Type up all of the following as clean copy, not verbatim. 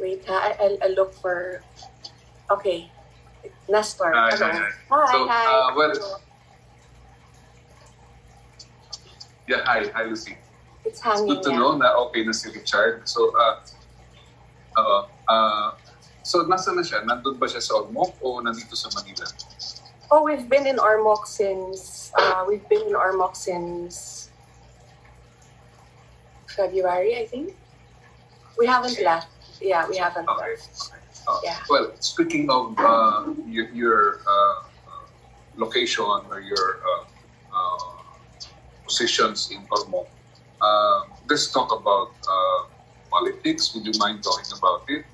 Wait, I'll look for... Okay. Nestor. Hi. Hi, So, hi. well, yeah, hi, Lucy. It's hanging. Good to know na okay na si Richard. So, so nasa na siya? Nandun ba siya sa Ormoc o nandito sa Manila? Oh, we've been in Ormoc since February, I think. We haven't left. Yeah, we haven't left. Yeah. Well, speaking of your location or your positions in Ormoc, let's talk about politics. Would you mind talking about it?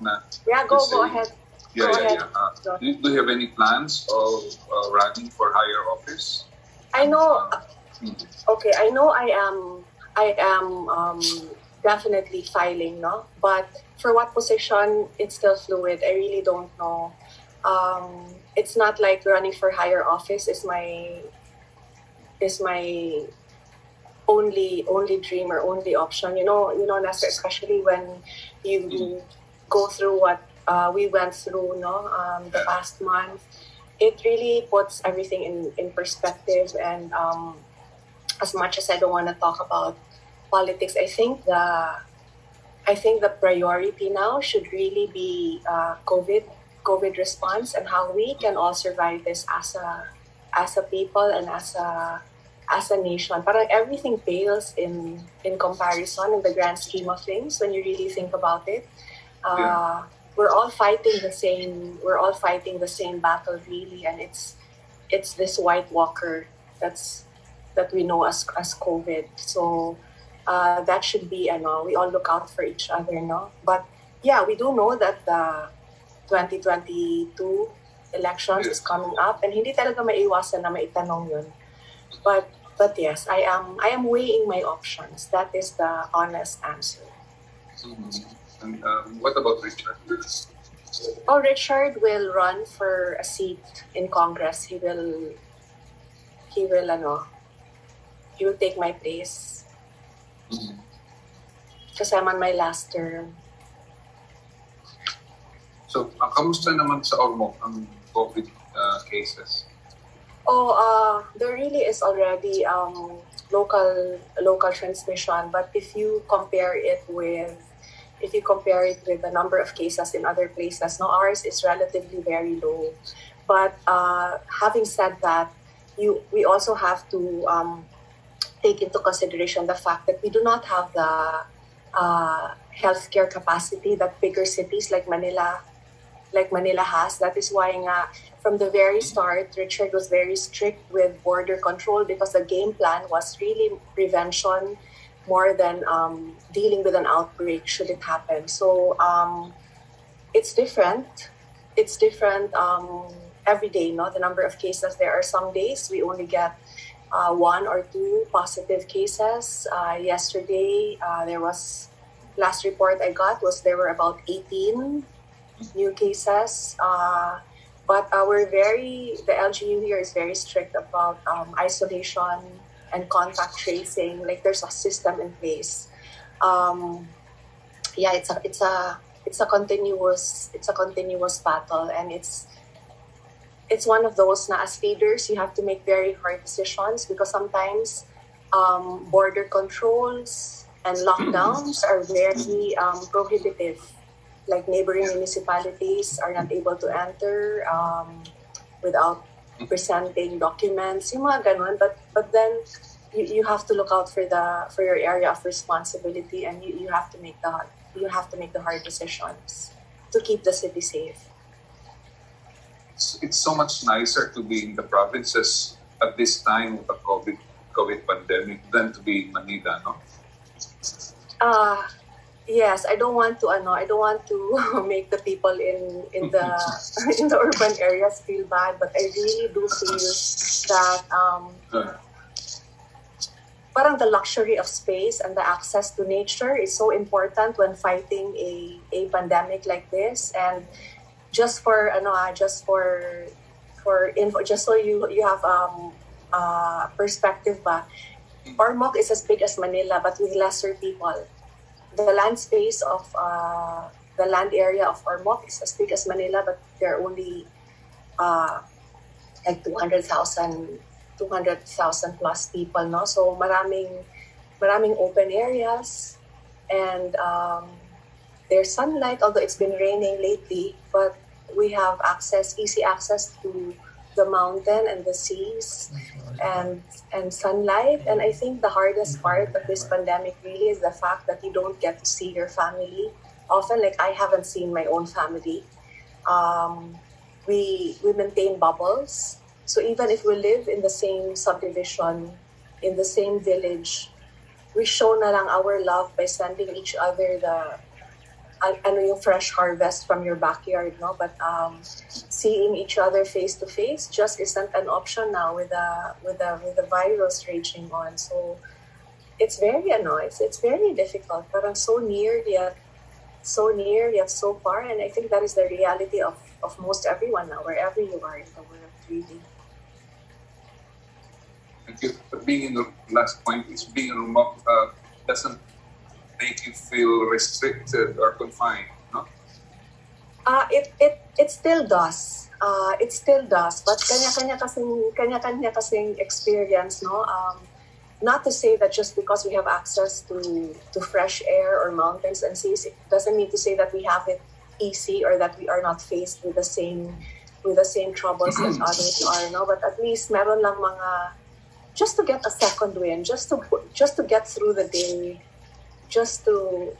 Yeah, go ahead. Yeah. Do you have any plans of running for higher office? I know. Okay, I know. I am definitely filing, no. But for what position, it's still fluid. I really don't know. It's not like running for higher office is my only dream or only option. You know, Nestor, especially when you go through what we went through, the past month, it really puts everything in perspective. And as much as I don't want to talk about politics, I think the priority now should really be COVID response and how we can all survive this as a people and as a nation. But everything pales in comparison in the grand scheme of things when you really think about it. We're all fighting the same battle, really, and it's this white walker that we know as COVID. So that should be, we all look out for each other, no? But yeah, we do know that the 2022 elections is coming up, and hindi talaga maiwasan na maitanong yun. But yes, I am weighing my options. That is the honest answer. And what about Richard? Oh, Richard will run for a seat in Congress. He will take my place. Because I'm on my last term. So, kamusta naman sa Ormoc ang COVID cases? Oh, there really is already local transmission. But if you compare it with the number of cases in other places, ours is relatively very low. But having said that, we also have to take into consideration the fact that we do not have the healthcare capacity that bigger cities like Manila has. That is why from the very start, Richard was very strict with border control because the game plan was really prevention more than dealing with an outbreak should it happen. So it's different. It's different every day, the number of cases. There are some days we only get 1 or 2 positive cases. Yesterday, last report I got was there were about 18 new cases. But the LGU here is very strict about isolation and contact tracing. Like there's a system in place. It's a continuous battle, and it's one of those na as leaders you have to make very hard decisions because sometimes border controls and lockdowns are very prohibitive. Like neighboring municipalities are not able to enter without presenting documents, yung mga ganun. But then you have to look out for your area of responsibility, and you have to make the hard decisions to keep the city safe. It's so much nicer to be in the provinces at this time of the COVID pandemic than to be in Manila, no? Yes, I don't want to make the people in the in the urban areas feel bad, but I really do feel that parang the luxury of space and the access to nature is so important when fighting a pandemic like this. And just for info, just so you have perspective ba, Ormoc is as big as Manila but with lesser people. The land space of the land area of Ormoc is as big as Manila, but there are only like 200,000 plus people, no? So maraming open areas, and there's sunlight, although it's been raining lately, but we have easy access to the mountain and the seas and sunlight. And I think the hardest part of this pandemic really is the fact that you don't get to see your family often. Like, I haven't seen my own family. We maintain bubbles. So even if we live in the same subdivision, in the same village, we show na lang our love by sending each other yung fresh harvest from your backyard, no? But seeing each other face to face just isn't an option now with the virus raging on. So it's very annoying. It's very difficult. Parang so near yet so far. And I think that is the reality of most everyone now, wherever you are in the world, really. Thank you. But being in the last point, is being in remote doesn't make you feel restricted or confined, no? It still does. It still does. But kanya-kanya kasing experience, no? Not to say that just because we have access to fresh air or mountains and seas, it doesn't mean to say that we have it easy or that we are not faced with the same troubles that others are, no? But at least meron lang mga, just to get a second win, just to get through the day, just to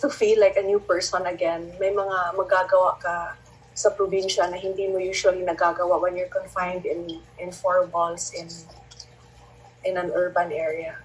feel like a new person again. May mga magagawa ka sa probinsya na hindi mo usually nagagawa when you're confined in four walls in an urban area.